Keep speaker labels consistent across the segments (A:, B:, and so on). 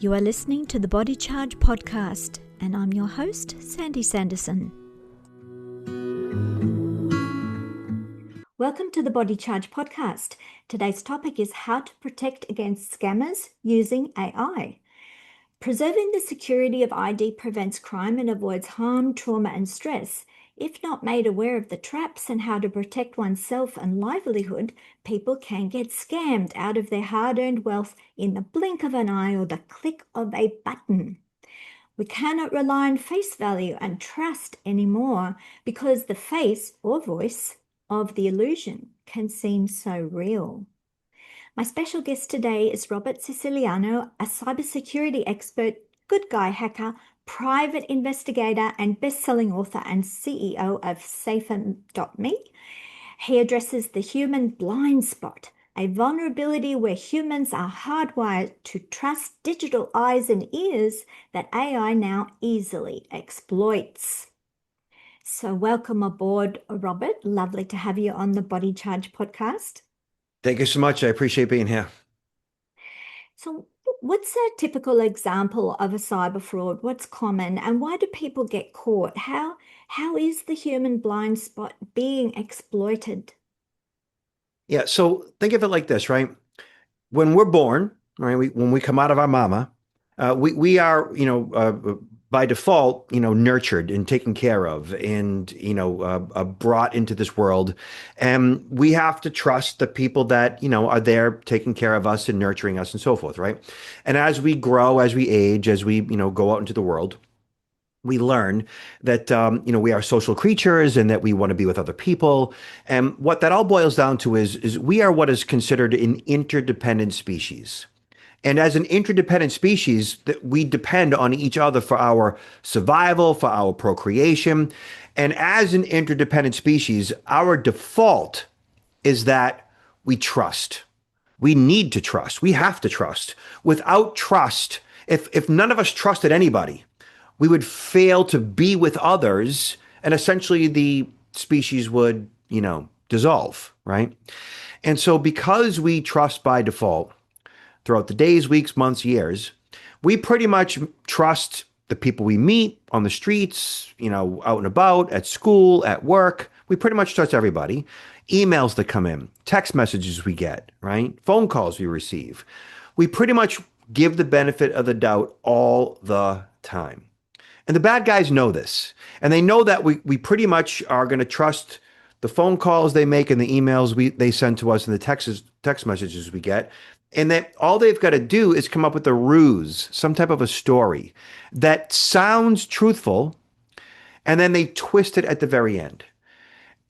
A: You are listening to the Body Charge podcast, and I'm your host, Sandy Sanderson. Welcome to the Body Charge podcast. Today's topic is how to protect against scammers using AI. Preserving the security of ID prevents crime and avoids harm, trauma, and stress. If not made aware of the traps and how to protect oneself and livelihood, people can get scammed out of their hard-earned wealth in the blink of an eye or the click of a button. We cannot rely on face value and trust anymore because the face or voice of the illusion can seem so real. My special guest today is Robert Siciliano, a cybersecurity expert, good guy hacker, private investigator, and best-selling author and CEO of Safer.me. He addresses the human blind spot, a vulnerability where humans are hardwired to trust digital eyes and ears that AI now easily exploits. So welcome aboard, Robert. Lovely to have you on the Body Charge podcast.
B: Thank you so much. I appreciate being here.
A: So what's a typical example of a cyber fraud? What's common and why do people get caught? How is the human blind spot being exploited?
B: Yeah, so think of it like this, right? When we're born, right, when we come out of our mama, we are, by default, nurtured and taken care of and, brought into this world. And we have to trust the people that, are there taking care of us and nurturing us and so forth, right? And as we grow, as we age, as we, go out into the world, we learn that, we are social creatures and that we want to be with other people. And what that all boils down to is we are what is considered an interdependent species. And as an interdependent species, that we depend on each other for our survival, for our procreation. And as an interdependent species, our default is that we trust. We need to trust. We have to trust. Without trust, if none of us trusted anybody, we would fail to be with others, and essentially the species would, dissolve, right? And so because we trust by default, throughout the days, weeks, months, years, we pretty much trust the people we meet on the streets, out and about, at school, at work. We pretty much trust everybody. Emails that come in, text messages we get, right? Phone calls we receive. We pretty much give the benefit of the doubt all the time. And the bad guys know this. And they know that we pretty much are going to trust the phone calls they make and the emails they send to us and the text messages we get. And that all they've got to do is come up with a ruse, some type of a story that sounds truthful, and then they twist it at the very end.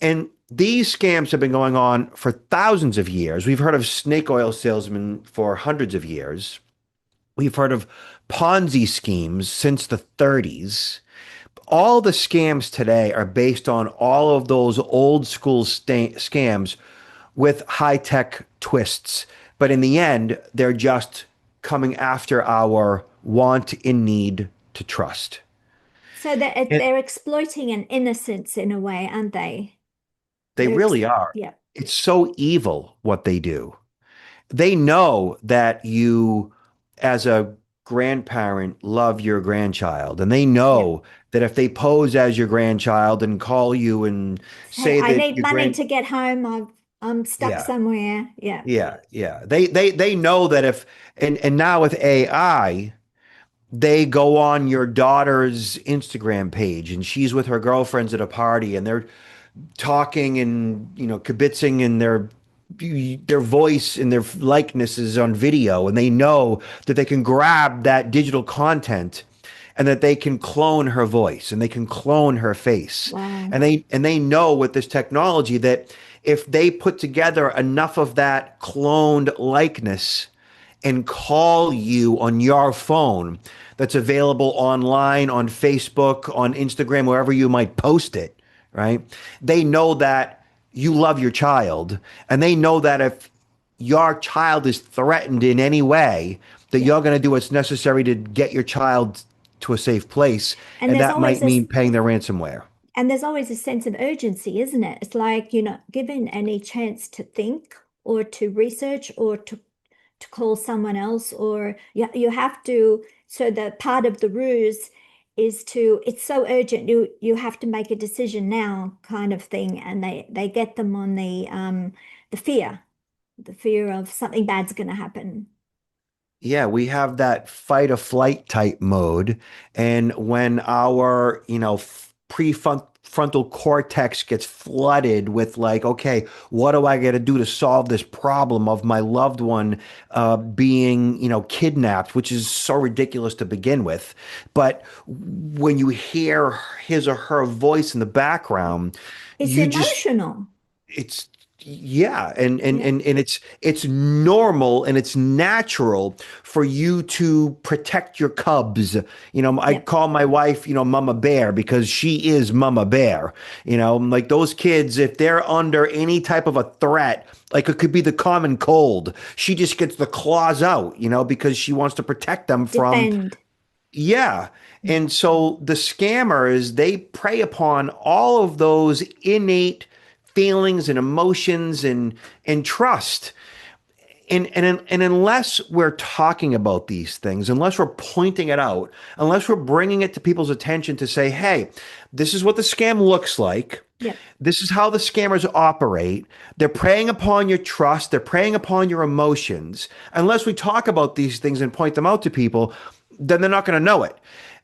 B: And these scams have been going on for thousands of years. We've heard of snake oil salesmen for hundreds of years. We've heard of Ponzi schemes since the 30s. All the scams today are based on all of those old school scams with high-tech twists. But in the end, they're just coming after our want and need to trust.
A: So they're exploiting an innocence in a way, aren't they?
B: They really are.
A: Yeah.
B: It's so evil what they do. They know that you, as a grandparent, love your grandchild. And they know that if they pose as your grandchild and call you and say
A: I
B: that
A: need money to get home, I'm stuck somewhere. Yeah.
B: Yeah. They know that if and now with AI, they go on your daughter's Instagram page and she's with her girlfriends at a party and they're talking and kibitzing and their voice and their likeness is on video, and they know that they can grab that digital content and that they can clone her voice and they can clone her face.
A: Wow.
B: And they know with this technology that if they put together enough of that cloned likeness and call you on your phone that's available online, on Facebook, on Instagram, wherever you might post it, right? They know that you love your child, and they know that if your child is threatened in any way, that you're going to do what's necessary to get your child to a safe place. And that might mean paying their ransomware.
A: And there's always a sense of urgency, isn't it? It's like you're not given any chance to think or to research or to to call someone else, or you have to. So the part of the ruse is to, it's so urgent, you have to make a decision now, kind of thing, and they get them on the fear of something bad's going to happen.
B: Yeah, we have that fight or flight type mode. And when our, prefrontal cortex gets flooded with like, okay, what do I got to do to solve this problem of my loved one being, kidnapped, which is so ridiculous to begin with. But when you hear his or her voice in the background,
A: It's
B: you just
A: emotional.
B: it's yeah,
A: Yeah,
B: and it's normal and it's natural for you to protect your cubs. I
A: yep,
B: call my wife, Mama Bear because she is Mama Bear. Like those kids, if they're under any type of a threat, like it could be the common cold, she just gets the claws out, because she wants to protect them from
A: defend.
B: yeah. And so the scammers, they prey upon all of those innate feelings and emotions and trust. And unless we're talking about these things, unless we're pointing it out, unless we're bringing it to people's attention to say, hey, this is what the scam looks like.
A: Yep.
B: This is how the scammers operate. They're preying upon your trust. They're preying upon your emotions. Unless we talk about these things and point them out to people, then they're not going to know it.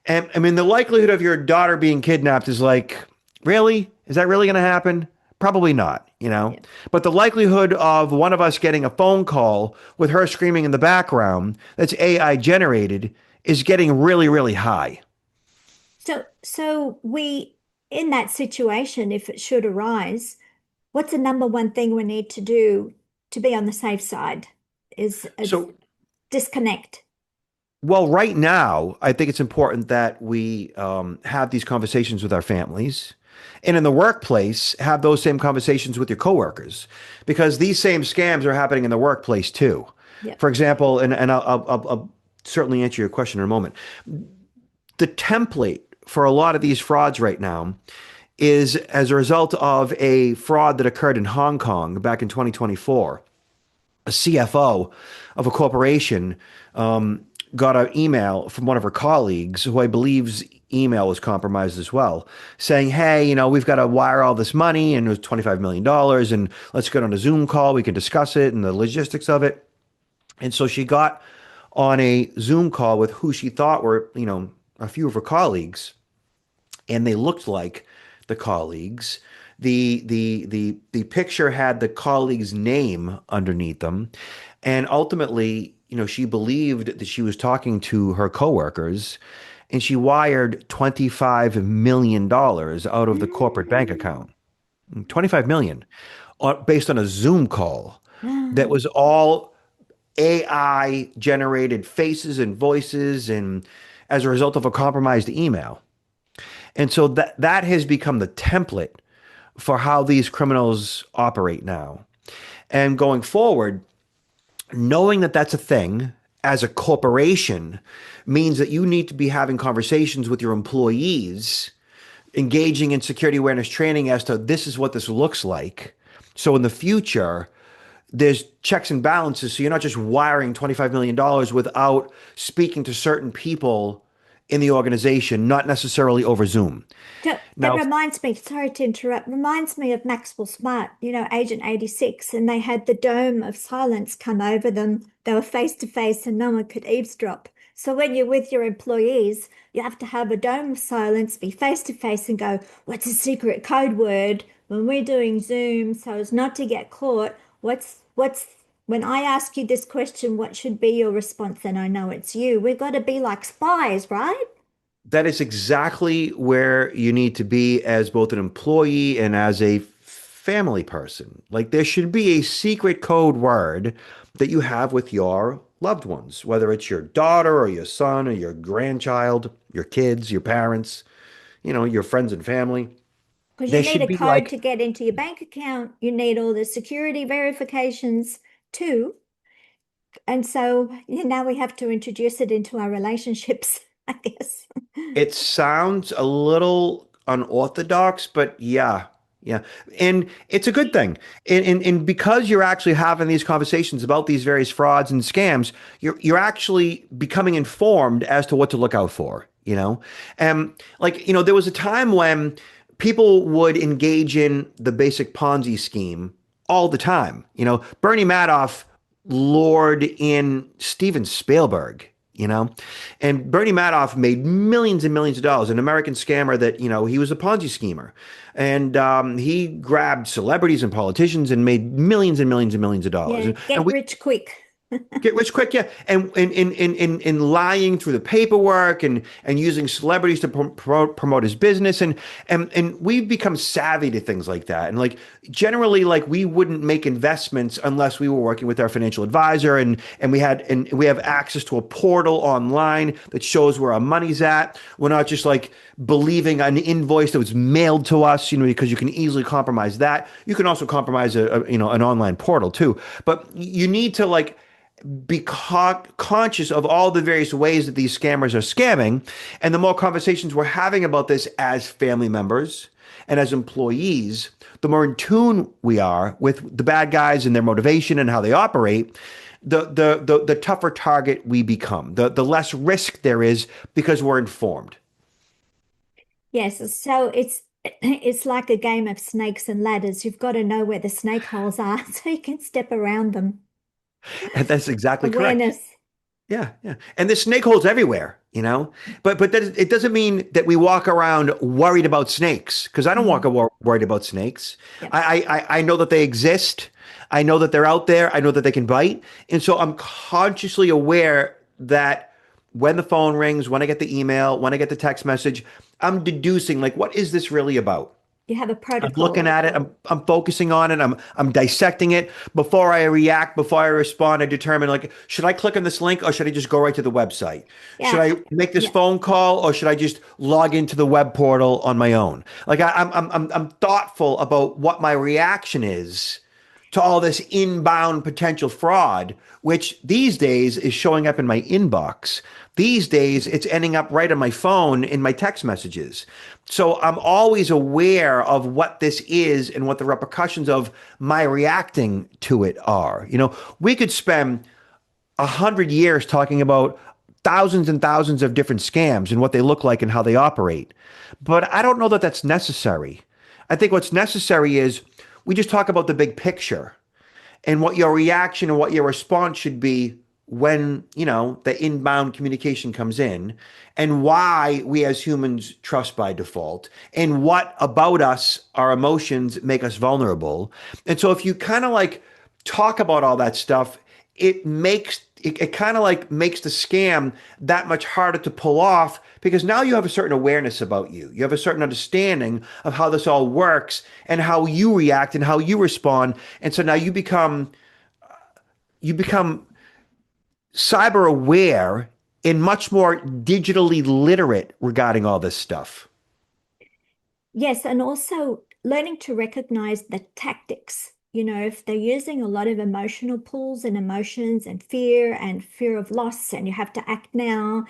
B: And I mean, the likelihood of your daughter being kidnapped is like, really? Is that really going to happen? Probably not.
A: Yep.
B: But the likelihood of one of us getting a phone call with her screaming in the background that's AI generated is getting really, really high.
A: So we, in that situation, if it should arise, what's the number one thing we need to do to be on the safe side? Is
B: So
A: disconnect.
B: Well, right now, I think it's important that we have these conversations with our families, and in the workplace, have those same conversations with your coworkers, because these same scams are happening in the workplace too.
A: Yep.
B: For example, and I'll certainly answer your question in a moment. The template for a lot of these frauds right now is as a result of a fraud that occurred in Hong Kong back in 2024. A CFO of a corporation got an email from one of her colleagues, who I believe's email was compromised as well, saying, hey, we've got to wire all this money and it was $25 million and let's get on a Zoom call. We can discuss it and the logistics of it. And so she got on a Zoom call with who she thought were, a few of her colleagues, and they looked like the colleagues. The picture had the colleague's name underneath them, and ultimately, she believed that she was talking to her coworkers, and she wired $25 million out of the corporate bank
A: Mm.
B: account. 25 million based on a Zoom call that
A: Ah.
B: was all AI generated faces and voices and as a result of a compromised email. And so that has become the template for how these criminals operate now. And going forward, knowing that that's a thing as a corporation means that you need to be having conversations with your employees, engaging in security awareness training as to this is what this looks like. So in the future, there's checks and balances. So you're not just wiring $25 million without speaking to certain people in the organization, not necessarily over Zoom.
A: So that
B: Now,
A: reminds me, sorry to interrupt, reminds me of Maxwell Smart, Agent 86, and they had the dome of silence come over them. They were face to face and no one could eavesdrop. So when you're with your employees, you have to have a dome of silence, be face to face and go, what's a secret code word when we're doing Zoom so as not to get caught? When I ask you this question, what should be your response? Then I know it's you. We've got to be like spies, right?
B: that is exactly where you need to be as both an employee and as a family person. Like there should be a secret code word that you have with your loved ones, whether it's your daughter or your son or your grandchild, your kids, your parents, your friends and family.
A: Because you
B: There
A: need
B: should
A: a
B: be
A: code to
B: like
A: get into your bank account. You need all the security verifications too. And so now we have to introduce it into our relationships, I guess.
B: it sounds a little unorthodox, but yeah. Yeah. And it's a good thing. And because you're actually having these conversations about these various frauds and scams, you're actually becoming informed as to what to look out for, you know? And like, there was a time when people would engage in the basic Ponzi scheme all the time. Bernie Madoff lured in Steven Spielberg, you know? And Bernie Madoff made millions and millions of dollars, an American scammer that, he was a Ponzi schemer. And he grabbed celebrities and politicians and made millions and millions and millions of dollars.
A: Yeah,
B: And
A: get
B: we
A: rich quick.
B: get rich quick, yeah. And in lying through the paperwork and using celebrities to promote his business. And we've become savvy to things like that. And like generally, like we wouldn't make investments unless we were working with our financial advisor and we have access to a portal online that shows where our money's at. We're not just like believing an invoice that was mailed to us, because you can easily compromise that. You can also compromise an online portal too. But you need to like be conscious of all the various ways that these scammers are scamming. And the more conversations we're having about this as family members and as employees, the more in tune we are with the bad guys and their motivation and how they operate, the tougher target we become, the less risk there is because we're informed.
A: Yes, so it's like a game of snakes and ladders. You've got to know where the snake holes are so you can step around them.
B: And that's exactly correct.
A: Awareness.
B: Yeah, yeah. And there's snake holes everywhere. But it doesn't mean that we walk around worried about snakes because I don't walk
A: Mhm.
B: worried about snakes.
A: Yep.
B: I know that they exist. I know that they're out there. I know that they can bite. And so I'm consciously aware that when the phone rings, when I get the email, when I get the text message, I'm deducing like, what is this really about?
A: You have a
B: I'm looking
A: protocol.
B: at it. I'm focusing on it. I'm dissecting it. Before I react, before I respond, I determine like, should I click on this link or should I just go right to the website? Should
A: Yeah.
B: I make this
A: Yeah.
B: phone call or should I just log into the web portal on my own? Like I'm thoughtful about what my reaction is to all this inbound potential fraud, which these days is showing up in my inbox. These days, it's ending up right on my phone in my text messages. So I'm always aware of what this is and what the repercussions of my reacting to it are. We could spend 100 years talking about thousands and thousands of different scams and what they look like and how they operate. But I don't know that that's necessary. I think what's necessary is we just talk about the big picture and what your reaction and what your response should be when the inbound communication comes in and why we as humans trust by default and what about us our emotions make us vulnerable. And so if you kind of like talk about all that stuff, it kind of like makes the scam that much harder to pull off because now you have a certain awareness about you. You have a certain understanding of how this all works and how you react and how you respond. And so now you become cyber aware and much more digitally literate regarding all this stuff.
A: Yes, and also learning to recognize the tactics. If they're using a lot of emotional pulls and emotions and fear of loss, and you have to act now,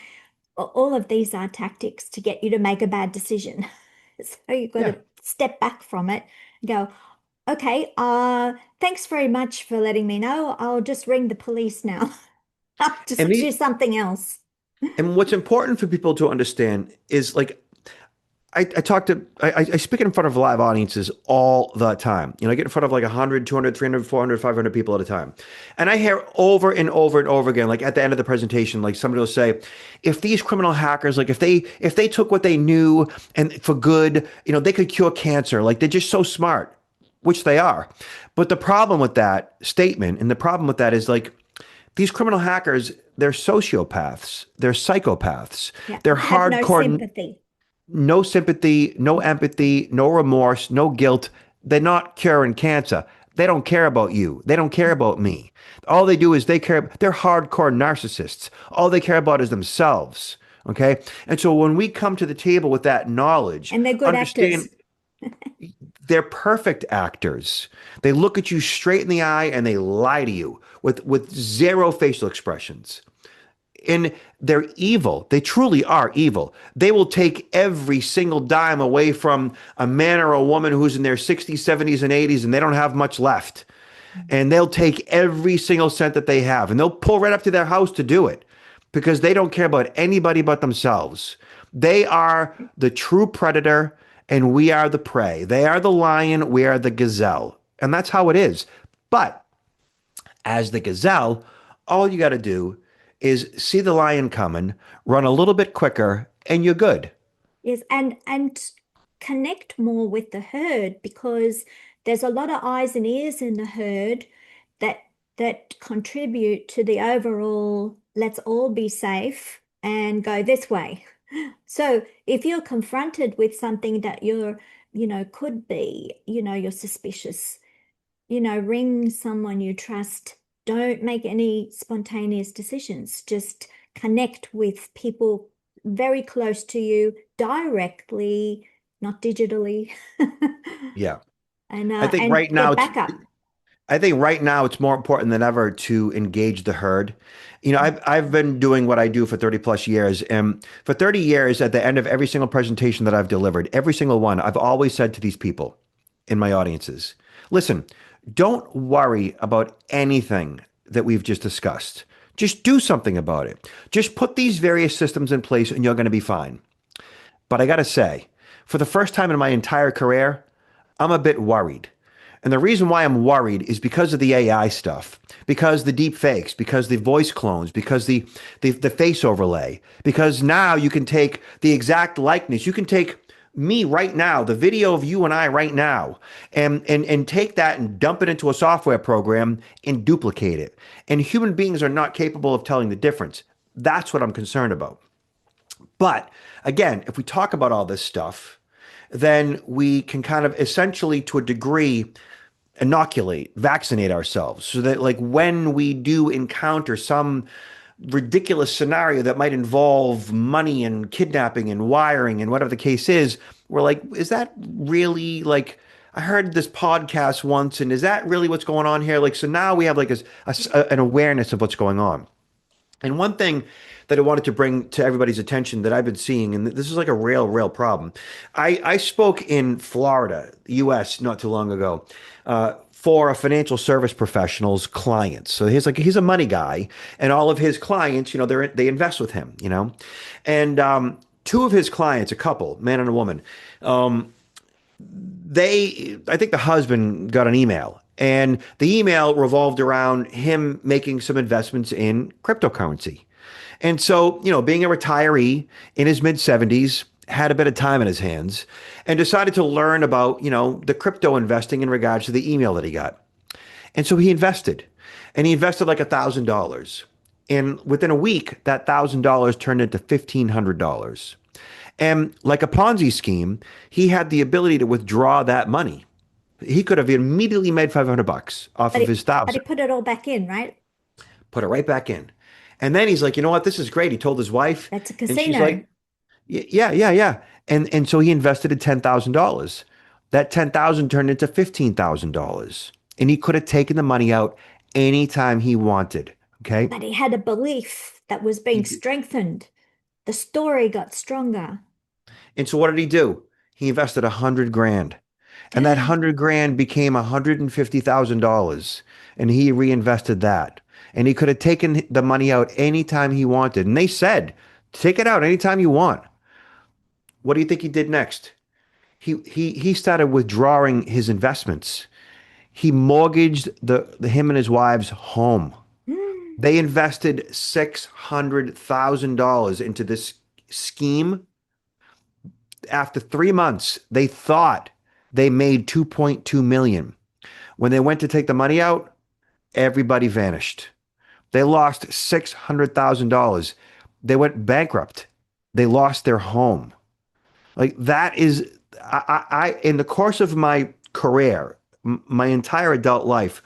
A: all of these are tactics to get you to make a bad decision. So you've got
B: Yeah.
A: to step back from it and go, okay, thanks very much for letting me know. I'll just ring the police now. I'll
B: And
A: just do
B: the
A: something else.
B: and what's important for people to understand is like I speak in front of live audiences all the time. I get in front of like 100, 200, 300, 400, 500 people at a time. And I hear over and over and over again, like at the end of the presentation, like somebody will say, if these criminal hackers, like if they took what they knew and for good, they could cure cancer. Like they're just so smart, which they are. But the problem with that statement and the problem with that is like these criminal hackers, they're sociopaths, they're psychopaths,
A: Yeah,
B: they're
A: have no
B: hardcore
A: sympathy.
B: no sympathy, no empathy, no remorse, no guilt. They're not curing cancer. They don't care about you. They don't care about me. All they do is they're hardcore narcissists. All they care about is themselves. Okay. And so when we come to the table with that knowledge,
A: And they're good actors.
B: understand they're perfect actors. They look at you straight in the eye and they lie to you with zero facial expressions. And they're evil. They truly are evil. They will take every single dime away from a man or a woman who's in their 60s, 70s, and 80s, and they don't have much left. And they'll take every single cent that they have and they'll pull right up to their house to do it because they don't care about anybody but themselves. They are the true predator and we are the prey. They are the lion, we are the gazelle. And that's how it is. But as the gazelle, all you got to do is see the lion coming, run a little bit quicker, and you're good.
A: Yes, and connect more with the herd because there's a lot of eyes and ears in the herd that that contribute to the overall let's all be safe and go this way. So if you're confronted with something that could be, you're suspicious, ring someone you trust. Don't make any spontaneous decisions. Just connect with people very close to you directly, not digitally,
B: Yeah.
A: and
B: I think right now
A: get
B: it's
A: backup.
B: I think right now it's more important than ever to engage the herd. I've been doing what I do for 30 plus years, and for 30 years, at the end of every single presentation that I've delivered, every single one, I've always said to these people in my audiences, listen, don't worry about anything that we've just discussed. Just do something about it. Just put these various systems in place and you're going to be fine. But I got to say, for the first time in my entire career, I'm a bit worried. And the reason why I'm worried is because of the AI stuff, because the deep fakes, because the voice clones, because the face overlay, because now you can take the exact likeness. You can take me right now, the video of you and I right now, and take that and dump it into a software program and duplicate it. And human beings are not capable of telling the difference. That's what I'm concerned about. But again, if we talk about all this stuff, then we can kind of essentially, to a degree, inoculate, vaccinate ourselves so that, like, when we do encounter some ridiculous scenario that might involve money and kidnapping and wiring and whatever the case is, we're like, is that really like, I heard this podcast once, and is that really what's going on here? Like, so now we have like an awareness of what's going on. And one thing that I wanted to bring to everybody's attention that I've been seeing, and this is like a real problem. I spoke in Florida, US, not too long ago, for a financial service professional's clients. So he's a money guy, and all of his clients, they invest with him, and two of his clients, a couple, man and a woman, I think the husband got an email, and the email revolved around him making some investments in cryptocurrency. And so, being a retiree in his mid 70s, had a bit of time in his hands and decided to learn about, the crypto investing in regards to the email that he got. And so he invested, and he invested like $1,000. And within a week, that $1,000 turned into $1,500. And like a Ponzi scheme, he had the ability to withdraw that money. He could have immediately made 500 bucks off
A: But
B: of his
A: he
B: thousand,
A: put it all back in, right?
B: put it right back in. And then he's like, you know what? This is great. He told his wife,
A: That's a
B: and she's
A: casino.
B: like, yeah, yeah, yeah. And so he invested in $10,000. That 10,000 turned into $15,000. And he could have taken the money out anytime he wanted. Okay.
A: But he had a belief that was being
B: He,
A: strengthened. The story got stronger.
B: and so what did he do? He invested 100 grand. And that 100 grand became $150,000. And he reinvested that. And he could have taken the money out anytime he wanted. And they said, take it out anytime you want. What do you think he did next? He started withdrawing his investments. He mortgaged the him and his wife's home. They invested $600,000 into this scheme. After 3 months, they thought they made 2.2 million. When they went to take the money out, everybody vanished. They lost $600,000. They went bankrupt. They lost their home. Like that is, in the course of my career, my entire adult life,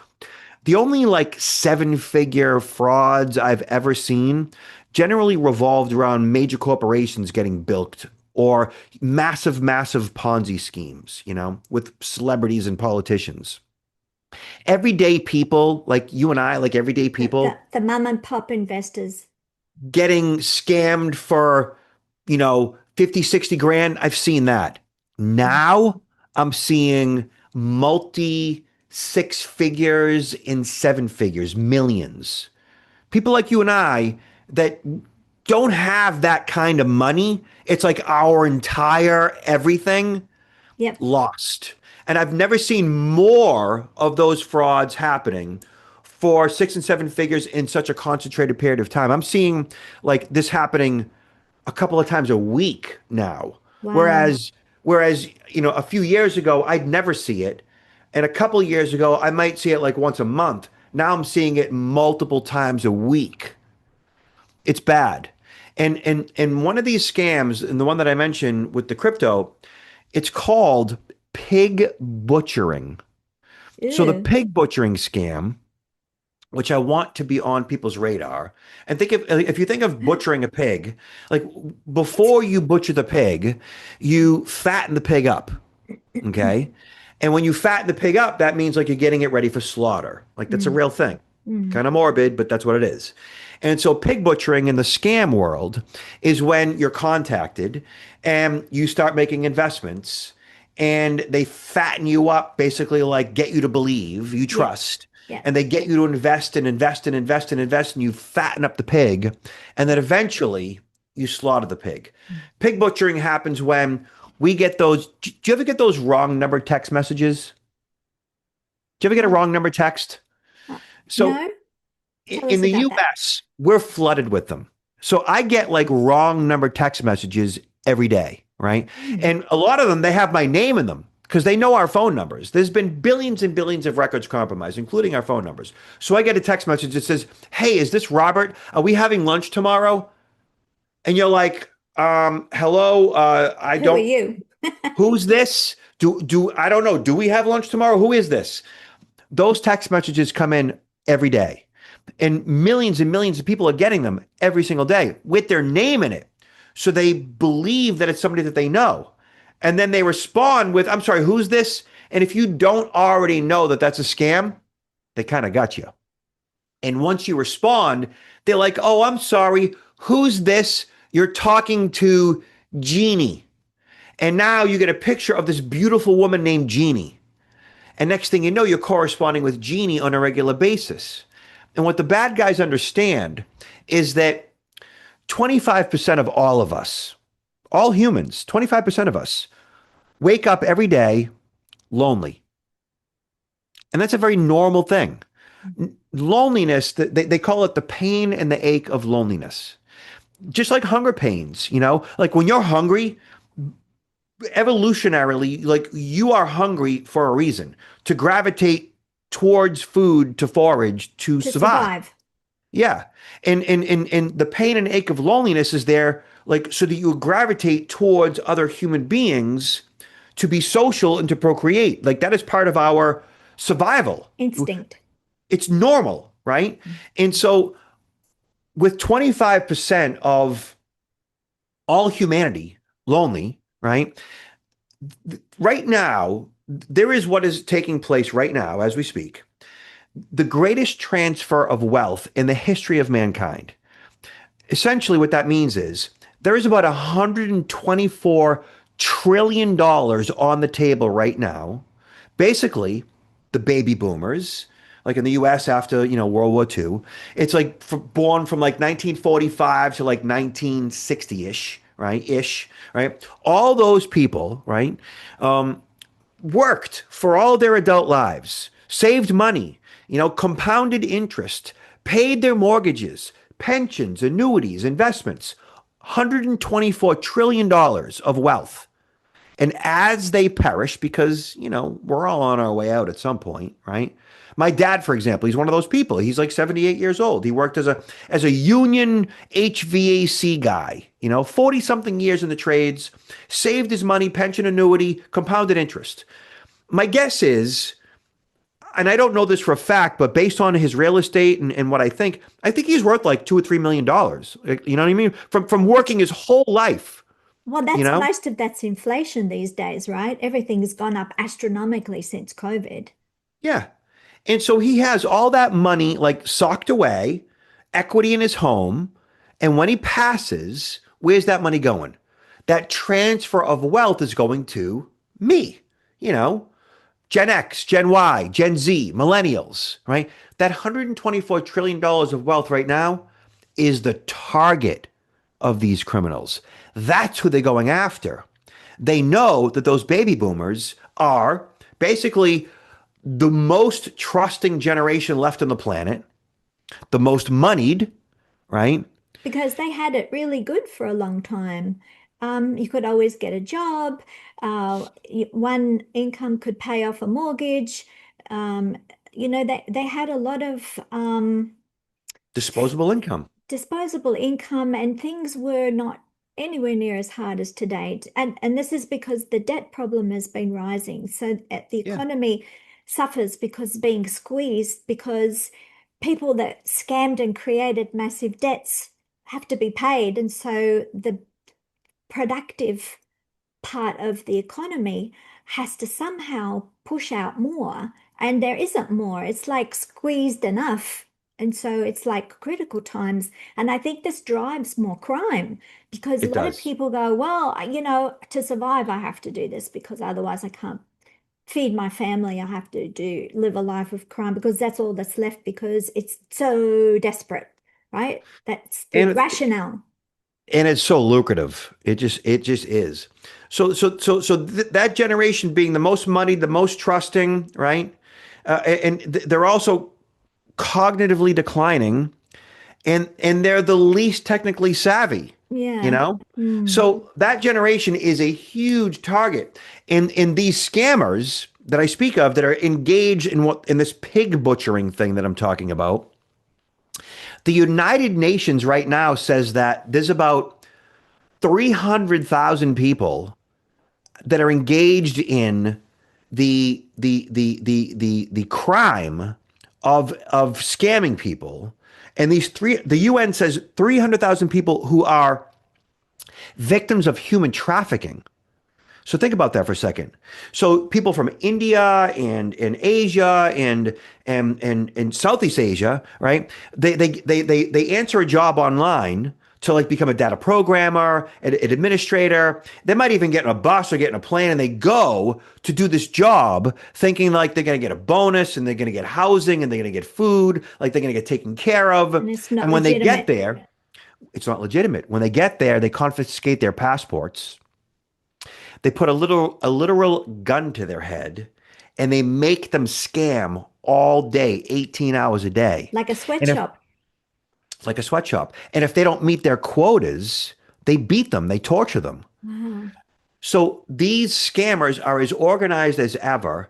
B: the only like seven-figure frauds I've ever seen generally revolved around major corporations getting bilked or massive Ponzi schemes, with celebrities and politicians. Everyday people like you and I, like everyday
A: The,
B: people,
A: the, the mum and pop investors.
B: getting scammed for, 50, 60 grand. I've seen that. Now I'm seeing multi six figures in seven figures, millions. People like you and I that don't have that kind of money. It's like our entire everything
A: Yep.
B: lost. And I've never seen more of those frauds happening for six and seven figures in such a concentrated period of time. I'm seeing like this happening a couple of times a week now.
A: Wow.
B: Whereas, a few years ago I'd never see it. And a couple of years ago I might see it like once a month. Now I'm seeing it multiple times a week. It's bad. And one of these scams, and the one that I mentioned with the crypto, it's called pig butchering. So the
A: Ew.
B: pig butchering scam, which I want to be on people's radar, and think of if you think of butchering a pig, like before you butcher the pig, you fatten the pig up. Okay. And when you fatten the pig up, that means like you're getting it ready for slaughter. Like that's a
A: Mm,
B: real thing.
A: mm.
B: Kind of morbid, but that's what it is. And so pig butchering in the scam world is when you're contacted and you start making investments and they fatten you up, basically like get you to believe, you
A: Yep.
B: trust,
A: Yep.
B: and they get you to invest and invest and invest and invest, and you fatten up the pig, and then eventually you slaughter the pig. Pig butchering happens when we get those. Do you ever get those wrong number text messages? Do you ever get a
A: Uh,
B: wrong number text? So
A: no, tell
B: in
A: us
B: the
A: about that.
B: US, we're flooded with them. So I get like wrong number text messages every day, right?
A: Mm.
B: And a lot of them, they have my name in them because they know our phone numbers. There's been billions and billions of records compromised, including our phone numbers. So I get a text message that says, "Hey, is this Robert? Are we having lunch tomorrow?" And you're like, hello, I
A: Who are
B: don't,
A: you?
B: who's this? I don't know. Do we have lunch tomorrow? Who is this? Those text messages come in every day. And millions of people are getting them every single day with their name in it. So they believe that it's somebody that they know. And then they respond with, "I'm sorry, who's this?" And if you don't already know that that's a scam, they kind of got you. And once you respond, they're like, "Oh, I'm sorry, who's this? You're talking to Jeannie." And now you get a picture of this beautiful woman named Jeannie. And next thing you know, you're corresponding with Jeannie on a regular basis. And what the bad guys understand is that 25% of all of us, all humans, 25% of us, wake up every day lonely. And that's a very normal thing. Loneliness, they call it the pain and the ache of loneliness. Just like hunger pains, like when you're hungry, evolutionarily, like you are hungry for a reason to gravitate towards food, to forage, to
A: To
B: survive.
A: survive.
B: Yeah. And the pain and ache of loneliness is there, like, so that you gravitate towards other human beings to be social and to procreate. Like, that is part of our survival.
A: Instinct.
B: It's normal, right? And so, with 25% of all humanity lonely, right? Right now, there is what is taking place right now as we speak, the greatest transfer of wealth in the history of mankind. Essentially, what that means is there is about $124 trillion on the table right now. Basically, the baby boomers, like in the US after, World War II, it's like born from like 1945 to like 1960-ish, right? Right? All those people, right? Worked for all their adult lives, saved money, compounded interest, paid their mortgages, pensions, annuities, investments, $124 trillion of wealth. And as they perish, because, we're all on our way out at some point, right? My dad, for example, he's one of those people. He's like 78 years old. He worked as a union HVAC guy, 40 something years in the trades, saved his money, pension annuity, compounded interest. My guess is, and I don't know this for a fact, but based on his real estate and what I think he's worth like $2 or $3 million. You know what I mean? From working his whole life,
A: Well,
B: you
A: that's
B: know?
A: most of that's inflation these days, right? Everything's gone up astronomically since COVID.
B: Yeah. And so he has all that money like socked away, equity in his home, And when he passes, where's that money going? That transfer of wealth is going to me, you know, Gen X, Gen Y, Gen Z, millennials, right? That $124 trillion of wealth right now is the target of these criminals. That's who they're going after. They know that those baby boomers are basically the most trusting generation left on the planet, the most moneyed, right?
A: Because they had it really good for a long time. You could always get a job. One income could pay off a mortgage. Um, they had a lot of
B: Disposable income.
A: disposable income, and things were not anywhere near as hard as today. And this is because the debt problem has been rising. So the
B: Yeah,
A: economy suffers because being squeezed, because people that scammed and created massive debts have to be paid. And so the productive part of the economy has to somehow push out more, and there isn't more. It's like squeezed enough. And so it's like critical times. And I think this drives more crime because a
B: it
A: lot of
B: does.
A: people go, well, to survive, I have to do this because otherwise I can't feed my family. I have to live a life of crime because that's all that's left because it's so desperate, right? That's the
B: And
A: rationale.
B: it's so lucrative. It just is. That generation being the most moneyed, the most trusting, right? They're also cognitively declining, and they're the least technically savvy, you
A: Yeah.
B: know?
A: Mm.
B: So that generation is a huge target. And these scammers that I speak of that are engaged in this pig butchering thing that I'm talking about, the United Nations right now says that there's about 300,000 people that are engaged in the crime of scamming people. And the UN says 300,000 people who are victims of human trafficking. So think about that for a second. So people from India and Asia and Southeast Asia, right? They answer a job online to like become a data programmer, an administrator. They might even get in a bus or get in a plane and they go to do this job thinking like they're going to get a bonus and they're going to get housing and they're going to get food, like they're going to get taken care of.
A: And it's not
B: And when they get
A: legitimate.
B: there, it's not legitimate. When they get there, they confiscate their passports, they put a literal gun to their head and they make them scam all day, 18 hours a day.
A: Like a
B: And if
A: sweatshop.
B: like a sweatshop. And if they don't meet their quotas, they beat them, they torture them.
A: Wow.
B: So these scammers are as organized as ever.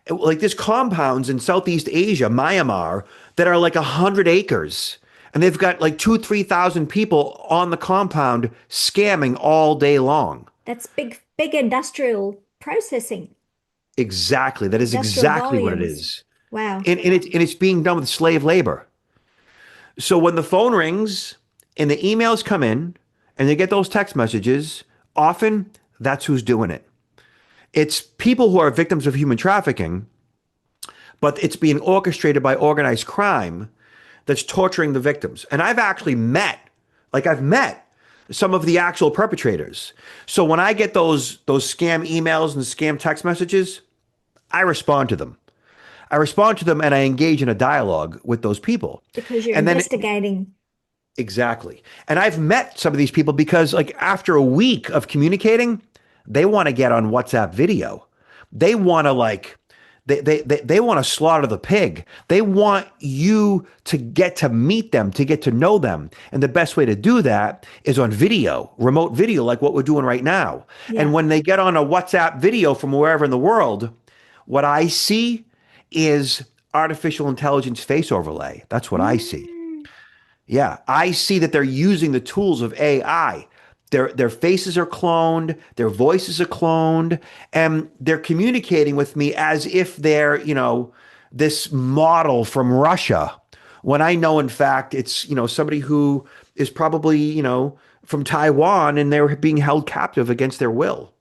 B: Like there's compounds in Southeast Asia, Myanmar, that are like 100 acres. And they've got like 3,000 people on the compound scamming all day long.
A: That's big, big industrial processing,
B: Exactly. That is
A: industrial
B: exactly what it
A: volumes.
B: is.
A: Wow.
B: And it's being done with slave labor. So when the phone rings and the emails come in and they get those text messages, often that's who's doing it. It's people who are victims of human trafficking, but it's being orchestrated by organized crime that's torturing the victims. And I've met some of the actual perpetrators. So when I get those scam emails and scam text messages, I respond to them. I respond to them and I engage in a dialogue with those people.
A: Because you're
B: And then
A: investigating.
B: exactly. And I've met some of these people because like after a week of communicating, they want to get on WhatsApp video. They want to like they want to slaughter the pig. They want you to get to meet them, to get to know them. And the best way to do that is on video, remote video, like what we're doing right now. And
A: Yeah.
B: when they get on a WhatsApp video from wherever in the world, what I see is artificial intelligence face overlay. That's what I see.
A: Mm.
B: Yeah, I see that they're using the tools of AI. Their faces are cloned, their voices are cloned, and they're communicating with me as if they're, this model from Russia. When I know, in fact, it's, somebody who is probably, from Taiwan and they're being held captive against their will.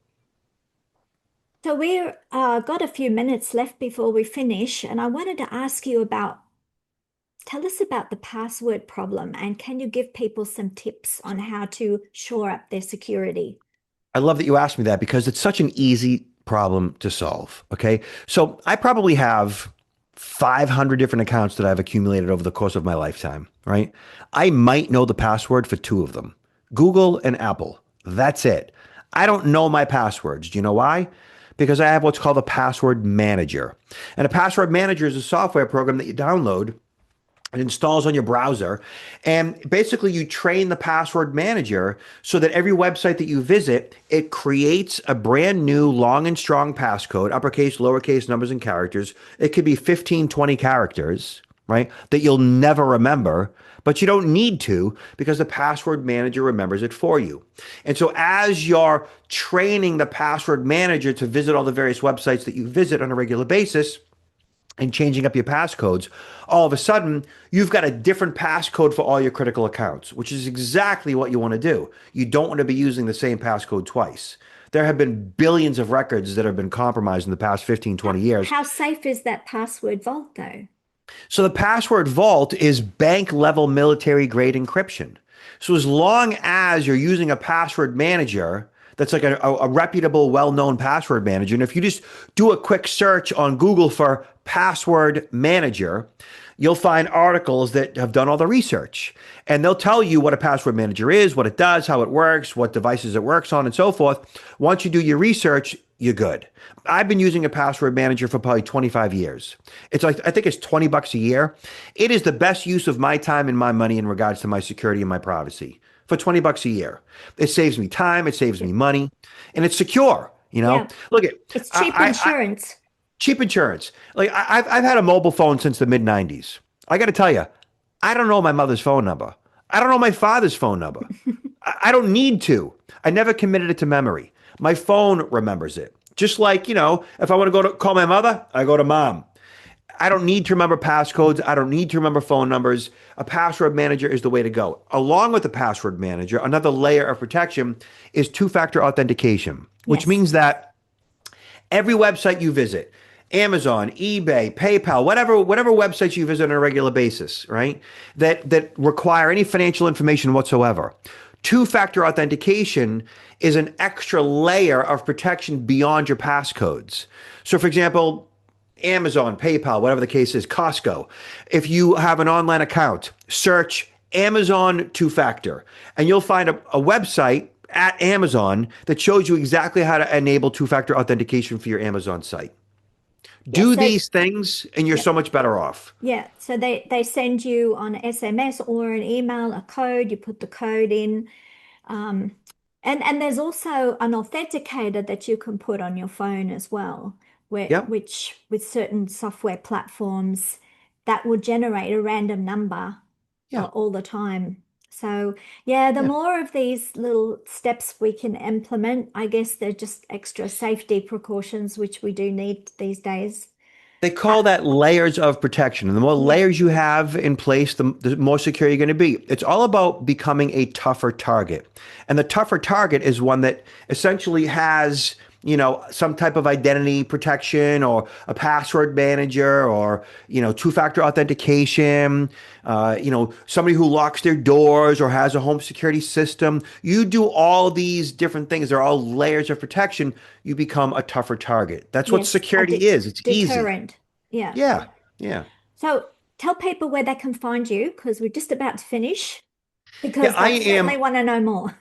A: So we're got a few minutes left before we finish, and I wanted to ask you about Tell us about the password problem, and can you give people some tips on how to shore up their security?
B: I love that you asked me that because it's such an easy problem to solve. Okay. So I probably have 500 different accounts that I've accumulated over the course of my lifetime, right? I might know the password for two of them, Google and Apple. That's it. I don't know my passwords. Do you know why? Because I have what's called a password manager. And a password manager is a software program that you download. It installs on your browser. And basically, you train the password manager so that every website that you visit, it creates a brand new long and strong passcode, uppercase, lowercase, numbers, and characters. It could be 15, 20 characters, right? That you'll never remember, but you don't need to because the password manager remembers it for you. And so, as you're training the password manager to visit all the various websites that you visit on a regular basis, and changing up your passcodes, all of a sudden you've got a different passcode for all your critical accounts, which is exactly what you want to do. You don't want to be using the same passcode twice. There have been billions of records that have been compromised in the past 15,
A: How,
B: 20 years.
A: how safe is that password vault, though?
B: So the password vault is bank level military grade encryption. So as long as you're using a password manager that's like a reputable, well-known password manager, and if you just do a quick search on Google for password manager, you'll find articles that have done all the research. And they'll tell you what a password manager is, what it does, how it works, what devices it works on, and so forth. Once you do your research, you're good. I've been using a password manager for probably 25 years. It's like, I think it's $20 a year. It is the best use of my time and my money in regards to my security and my privacy for $20 a year. It saves me time, it saves me money, and it's secure.
A: Yeah,
B: Look at
A: it's cheap insurance.
B: cheap insurance. Like I've had a mobile phone since the mid '90s. I got to tell you, I don't know my mother's phone number. I don't know my father's phone number. I don't need to. I never committed it to memory. My phone remembers it. Just like, if I want to go to call my mother, I go to mom. I don't need to remember passcodes. I don't need to remember phone numbers. A password manager is the way to go. Along with the password manager, another layer of protection is two-factor authentication, which
A: Yes.
B: means that every website you visit, Amazon, eBay, PayPal, whatever websites you visit on a regular basis, right? That require any financial information whatsoever. Two-factor authentication is an extra layer of protection beyond your passcodes. So for example, Amazon, PayPal, whatever the case is, Costco. If you have an online account, search Amazon two-factor, and you'll find a website at Amazon that shows you exactly how to enable two-factor authentication for your Amazon site.
A: Yeah,
B: Do
A: so
B: these things and you're
A: yeah,
B: so much better off.
A: yeah. So they send you on SMS or an email a code, you put the code in. Um, and there's also an authenticator that you can put on your phone as well,
B: Yep.
A: which with certain software platforms that will generate a random number
B: Yeah.
A: all the time. So yeah, the
B: Yeah.
A: more of these little steps we can implement, I guess they're just extra safety precautions, which we do need these days.
B: They
A: Uh,
B: call that layers of protection. And the more
A: yeah,
B: layers you have in place, the more secure you're going to be. It's all about becoming a tougher target. And the tougher target is one that essentially has, some type of identity protection or a password manager or, two-factor authentication, somebody who locks their doors or has a home security system. You do all these different things. They're all layers of protection. You become a tougher target. That's what
A: yes, a
B: security is. It's easy.
A: deterrent. Yeah.
B: Yeah, yeah,
A: So tell people where they can find you because we're just about to finish
B: yeah.
A: because
B: I
A: they'll
B: am.
A: certainly want to know more.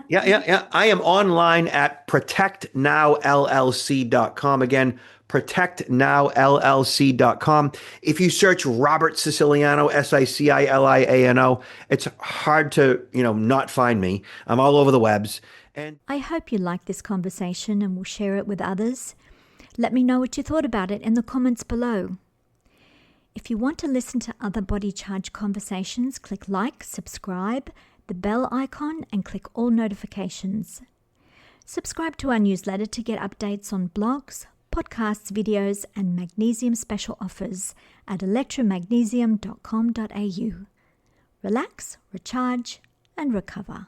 B: Yeah, yeah, yeah. I am online at protectnowllc.com. Again, protectnowllc.com. If you search Robert Siciliano, Siciliano, it's hard to, not find me. I'm all over the webs. And
A: I hope you like this conversation and will share it with others. Let me know what you thought about it in the comments below. If you want to listen to other Body Charge conversations, click like, subscribe, the bell icon, and click all notifications. Subscribe to our newsletter to get updates on blogs, podcasts, videos, and magnesium special offers at electromagnesium.com.au. Relax, recharge, and recover.